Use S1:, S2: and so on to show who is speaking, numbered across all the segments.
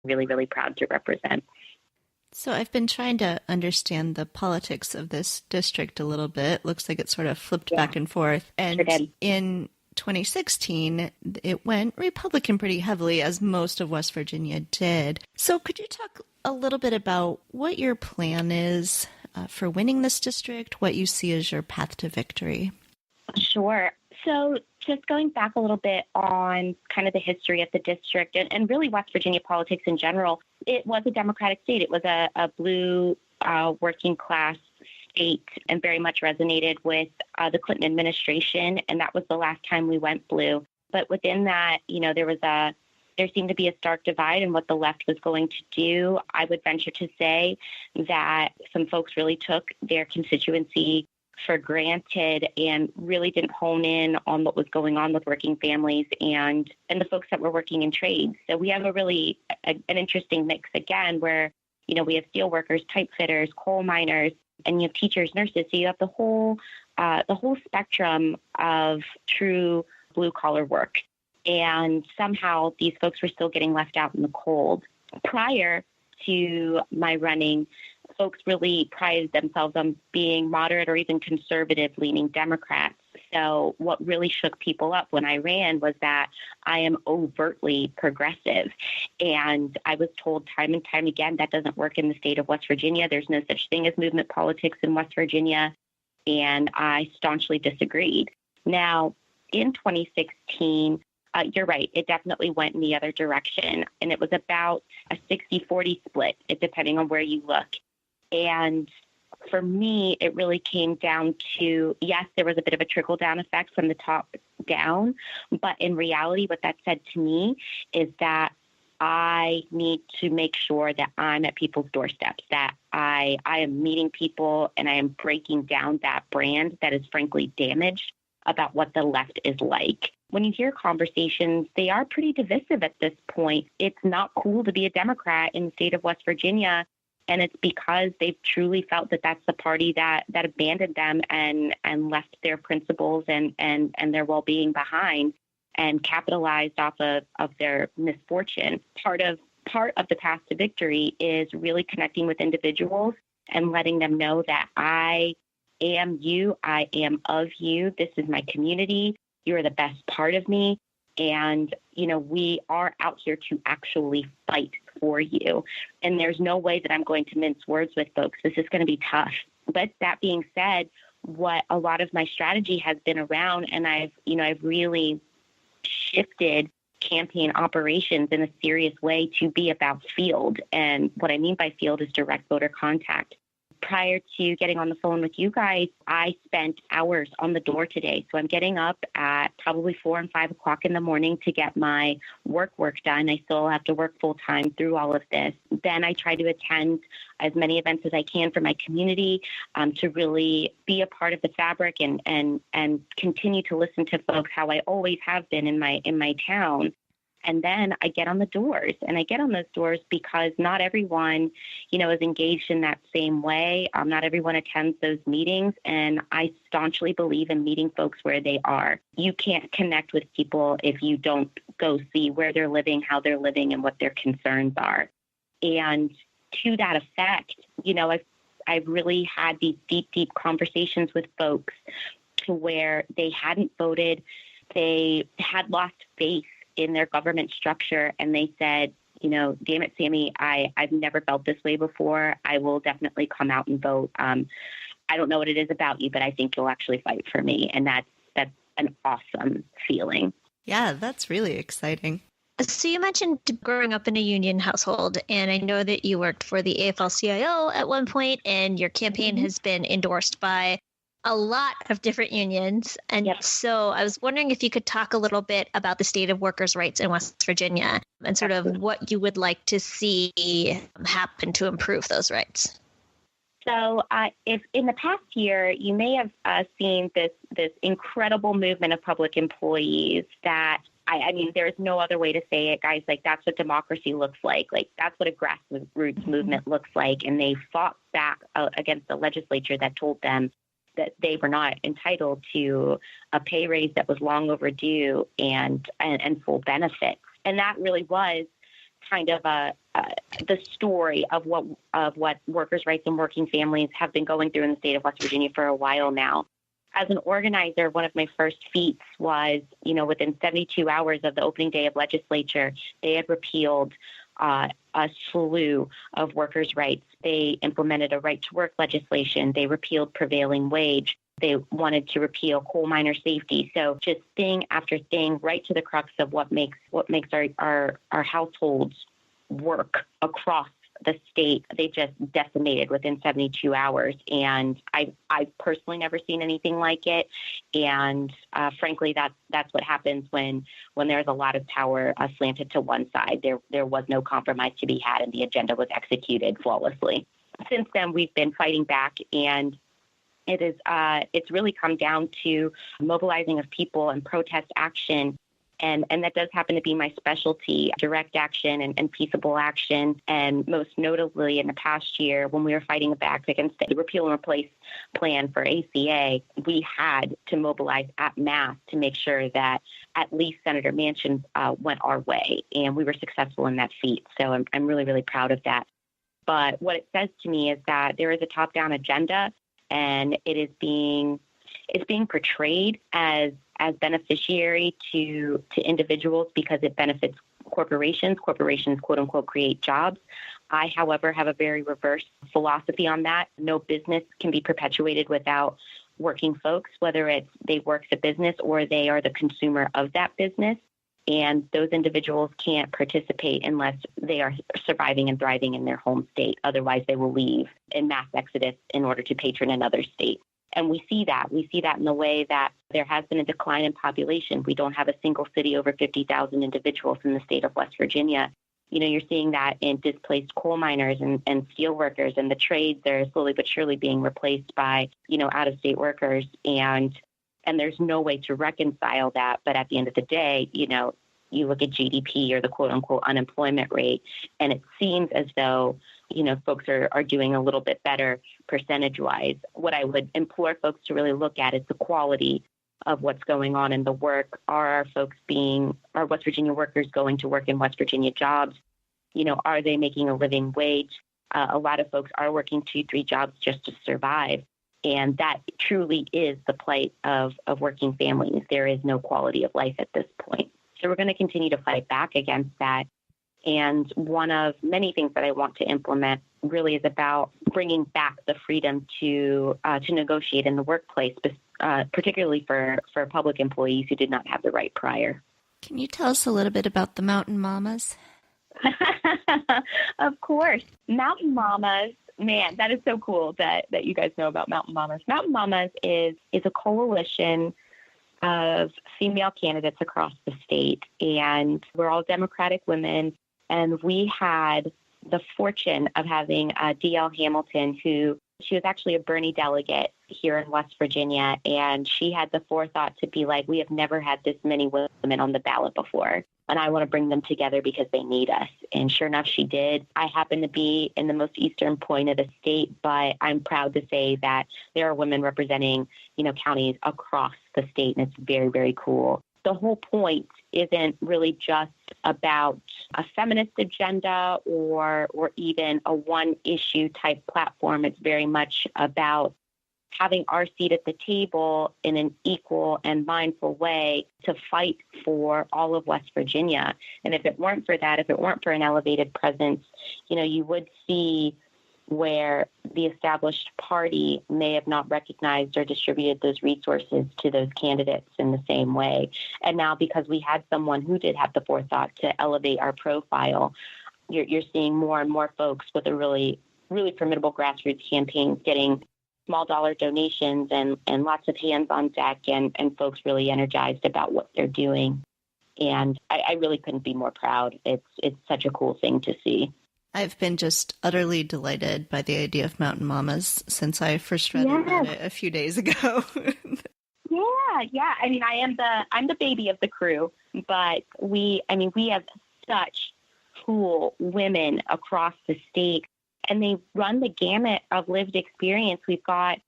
S1: really, really proud to represent.
S2: So I've been trying to understand the politics of this district a little bit. Looks like it sort of flipped back and forth. And
S1: Sure did.
S2: in 2016, it went Republican pretty heavily, as most of West Virginia did. So could you talk a little bit about what your plan is for winning this district, what you see as your path to victory?
S1: Sure. So just going back a little bit on kind of the history of the district and really West Virginia politics in general, it was a Democratic state. It was a blue working class state and very much resonated with the Clinton administration. And that was the last time we went blue. But within that, there seemed to be a stark divide in what the left was going to do. I would venture to say that some folks really took their constituency for granted and really didn't hone in on what was going on with working families and the folks that were working in trades. So we have an interesting mix again, where, we have steel workers, pipe fitters, coal miners, and you have teachers, nurses. So you have the whole spectrum of true blue collar work. And somehow these folks were still getting left out in the cold. Prior to my running, folks really prided themselves on being moderate or even conservative-leaning Democrats. So what really shook people up when I ran was that I am overtly progressive. And I was told time and time again that doesn't work in the state of West Virginia. There's no such thing as movement politics in West Virginia. And I staunchly disagreed. Now, in 2016, you're right, it definitely went in the other direction. And it was about a 60-40 split, depending on where you look. And for me, it really came down to, yes, there was a bit of a trickle-down effect from the top down. But in reality, what that said to me is that I need to make sure that I'm at people's doorsteps, that I am meeting people and I am breaking down that brand that is frankly damaged about what the left is like. When you hear conversations, they are pretty divisive at this point. It's not cool to be a Democrat in the state of West Virginia. And it's because they've truly felt that that's the party that abandoned them and left their principles and their well-being behind and capitalized off of their misfortune. Part of the path to victory is really connecting with individuals and letting them know that I am you, I am of you, this is my community, you're the best part of me. And, we are out here to actually fight for you. And there's no way that I'm going to mince words with folks. This is going to be tough. But that being said, what a lot of my strategy has been around, and I've really shifted campaign operations in a serious way to be about field. And what I mean by field is direct voter contact. Prior to getting on the phone with you guys, I spent hours on the door today. So I'm getting up at probably 4 and 5 o'clock in the morning to get my work done. I still have to work full time through all of this. Then I try to attend as many events as I can for my community to really be a part of the fabric and continue to listen to folks how I always have been in my town. And then I get on the doors, and I get on those doors because not everyone, is engaged in that same way. Not everyone attends those meetings, and I staunchly believe in meeting folks where they are. You can't connect with people if you don't go see where they're living, how they're living, and what their concerns are. And to that effect, I've really had these deep conversations with folks to where they hadn't voted, they had lost faith in their government structure, and they said, damn it, Sammi, I've never felt this way before. I will definitely come out and vote. I don't know what it is about you, but I think you'll actually fight for me. And that's an awesome feeling.
S2: Yeah, that's really exciting.
S3: So you mentioned growing up in a union household, and I know that you worked for the AFL-CIO at one point, and your campaign has been endorsed by a lot of different unions. And so I was wondering if you could talk a little bit about the state of workers' rights in West Virginia and sort of what you would like to see happen to improve those rights.
S1: So if in the past year, you may have seen this incredible movement of public employees that, I mean, there's no other way to say it, guys. Like, that's what democracy looks like. Like, that's what a grassroots movement looks like. And they fought back against the legislature that told them that they were not entitled to a pay raise that was long overdue and full benefits. And that really was kind of the story of what workers' rights and working families have been going through in the state of West Virginia for a while now. As an organizer, one of my first feats was, within 72 hours of the opening day of legislature, they had repealed a slew of workers' rights. They implemented a right-to-work legislation. They repealed prevailing wage. They wanted to repeal coal miner safety. So just thing after thing, right to the crux of what makes our households work across the state. They just decimated within 72 hours. And I've personally never seen anything like it. And frankly, that's what happens when there's a lot of power slanted to one side. There was no compromise to be had, and the agenda was executed flawlessly. Since then, we've been fighting back, and it's really come down to mobilizing of people and protest action. And that does happen to be my specialty, direct action and peaceable action. And most notably in the past year, when we were fighting back against the repeal and replace plan for ACA, we had to mobilize at mass to make sure that at least Senator Manchin went our way. And we were successful in that feat. So I'm really, really proud of that. But what it says to me is that there is a top-down agenda, and it's being portrayed as beneficiary to individuals because it benefits corporations. Corporations, quote unquote, create jobs. I, however, have a very reverse philosophy on that. No business can be perpetuated without working folks, whether it's they work the business or they are the consumer of that business. And those individuals can't participate unless they are surviving and thriving in their home state. Otherwise, they will leave in mass exodus in order to patron another state. And we see that. We see that in the way that there has been a decline in population. We don't have a single city over 50,000 individuals in the state of West Virginia. You're seeing that in displaced coal miners and steel workers, and the trades are slowly but surely being replaced by, out-of-state workers. And there's no way to reconcile that. But at the end of the day, you look at GDP or the quote-unquote unemployment rate, and it seems as though folks are doing a little bit better percentage-wise. What I would implore folks to really look at is the quality of what's going on in the work. Are West Virginia workers going to work in West Virginia jobs? Are they making a living wage? A lot of folks are working 2-3 jobs just to survive. And that truly is the plight of working families. There is no quality of life at this point. So we're going to continue to fight back against that. And one of many things that I want to implement really is about bringing back the freedom to negotiate in the workplace, particularly for public employees who did not have the right prior.
S2: Can you tell us a little bit about the Mountain Mamas?
S1: Of course. Mountain Mamas, man, that is so cool that you guys know about Mountain Mamas. Mountain Mamas is a coalition of female candidates across the state, and we're all Democratic women. And we had the fortune of having D.L. Hamilton, she was actually a Bernie delegate here in West Virginia, and she had the forethought to be like, we have never had this many women on the ballot before, and I want to bring them together because they need us. And sure enough, she did. I happen to be in the most eastern point of the state, but I'm proud to say that there are women representing, counties across the state, and it's very, very cool. The whole point isn't really just about a feminist agenda or even a one-issue type platform. It's very much about having our seat at the table in an equal and mindful way to fight for all of West Virginia. And if it weren't for that, if it weren't for an elevated presence, you would see where the established party may have not recognized or distributed those resources to those candidates in the same way. And now, because we had someone who did have the forethought to elevate our profile, you're seeing more and more folks with a really, really formidable grassroots campaign getting small dollar donations and lots of hands on deck and folks really energized about what they're doing. And I really couldn't be more proud. It's such a cool thing to see.
S2: I've been just utterly delighted by the idea of Mountain Mamas since I first read about it a few days ago.
S1: Yeah. I mean, I'm the baby of the crew, but we have such cool women across the state, and they run the gamut of lived experience. We've got,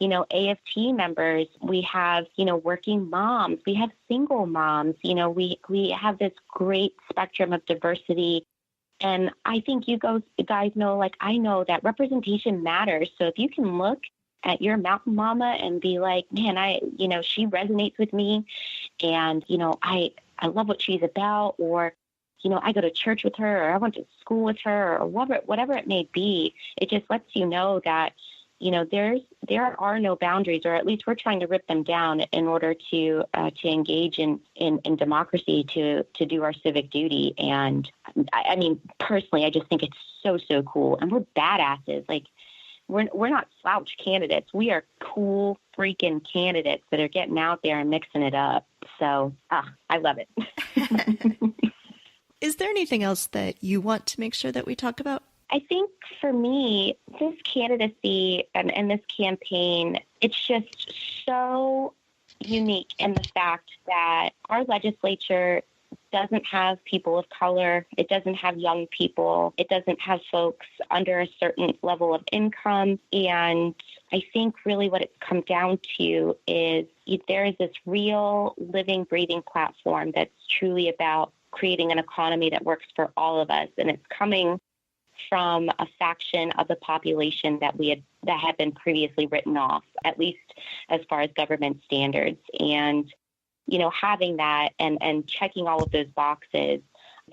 S1: AFT members. We have, working moms. We have single moms. We have this great spectrum of diversity And I think you guys know, like I know, that representation matters. So if you can look at your mountain mama and be like, man, she resonates with me, and, I love what she's about, or, I go to church with her, or I went to school with her, or whatever it may be. It just lets you know that, there are no boundaries, or at least we're trying to rip them down in order to engage in democracy, to do our civic duty. And I mean, personally, I just think it's so cool. And we're badasses. Like, we're not slouch candidates. We are cool freaking candidates that are getting out there and mixing it up. So I love it.
S2: Is there anything else that you want to make sure that we talk about?
S1: I think for me, this candidacy and this campaign, it's just so unique in the fact that our legislature doesn't have people of color. It doesn't have young people. It doesn't have folks under a certain level of income. And I think really what it's come down to is there is this real living, breathing platform that's truly about creating an economy that works for all of us. And it's coming from a faction of the population that had been previously written off, at least as far as government standards. And, having that and checking all of those boxes,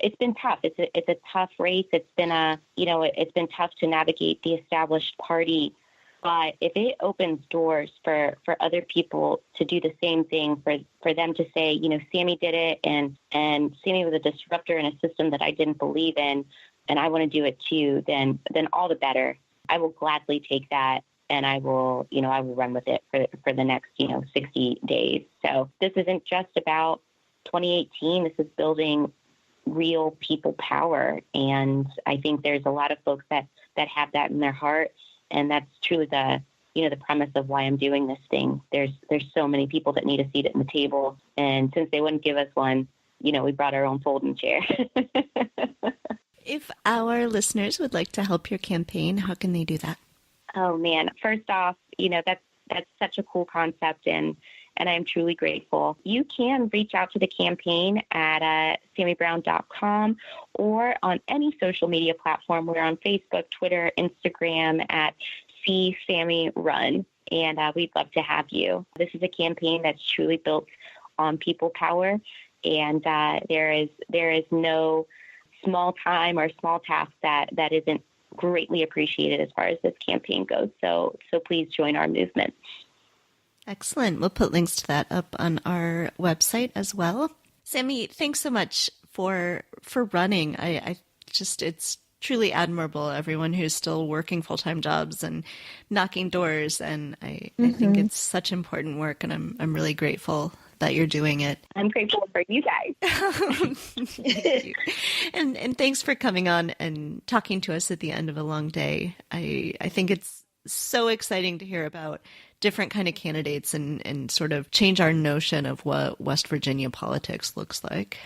S1: it's been tough. It's a tough race. It's been it's been tough to navigate the established party. But if it opens doors for other people to do the same thing, for them to say, Sammi did it, and Sammi was a disruptor in a system that I didn't believe in, and I want to do it too, then all the better. I will gladly take that, and I will run with it for the next, 60 days. So this isn't just about 2018. This is building real people power. And I think there's a lot of folks that have that in their heart. And that's truly the premise of why I'm doing this thing. There's so many people that need a seat at the table. And since they wouldn't give us one, we brought our own folding chair.
S2: If our listeners would like to help your campaign, how can they do that?
S1: Oh, man. First off, that's such a cool concept, and I'm truly grateful. You can reach out to the campaign at sammibrown.com or on any social media platform. We're on Facebook, Twitter, Instagram at See Sammi Run, and we'd love to have you. This is a campaign that's truly built on people power, and there is no small time or small task that isn't greatly appreciated as far as this campaign goes. So please join our movement.
S2: Excellent. We'll put links to that up on our website as well. Sammi, thanks so much for running. It's truly admirable, everyone who's still working full-time jobs and knocking doors. And I think it's such important work, and I'm really grateful that you're doing it.
S1: I'm grateful for you guys.
S2: Thank you. And thanks for coming on and talking to us at the end of a long day. I think it's so exciting to hear about different kind of candidates and sort of change our notion of what West Virginia politics looks like.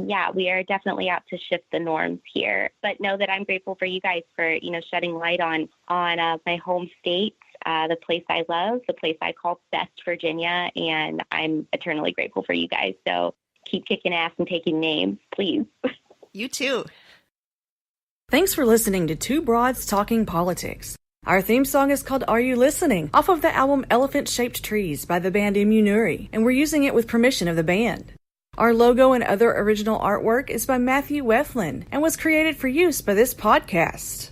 S1: Yeah, we are definitely out to shift the norms here. But know that I'm grateful for you guys for, shedding light on my home state, the place I love, the place I call best Virginia, and I'm eternally grateful for you guys. So keep kicking ass and taking names, please.
S2: You too.
S4: Thanks for listening to Two Broads Talking Politics. Our theme song is called Are You Listening? Off of the album Elephant Shaped Trees by the band Immunuri, and we're using it with permission of the band. Our logo and other original artwork is by Matthew Weflin and was created for use by this podcast.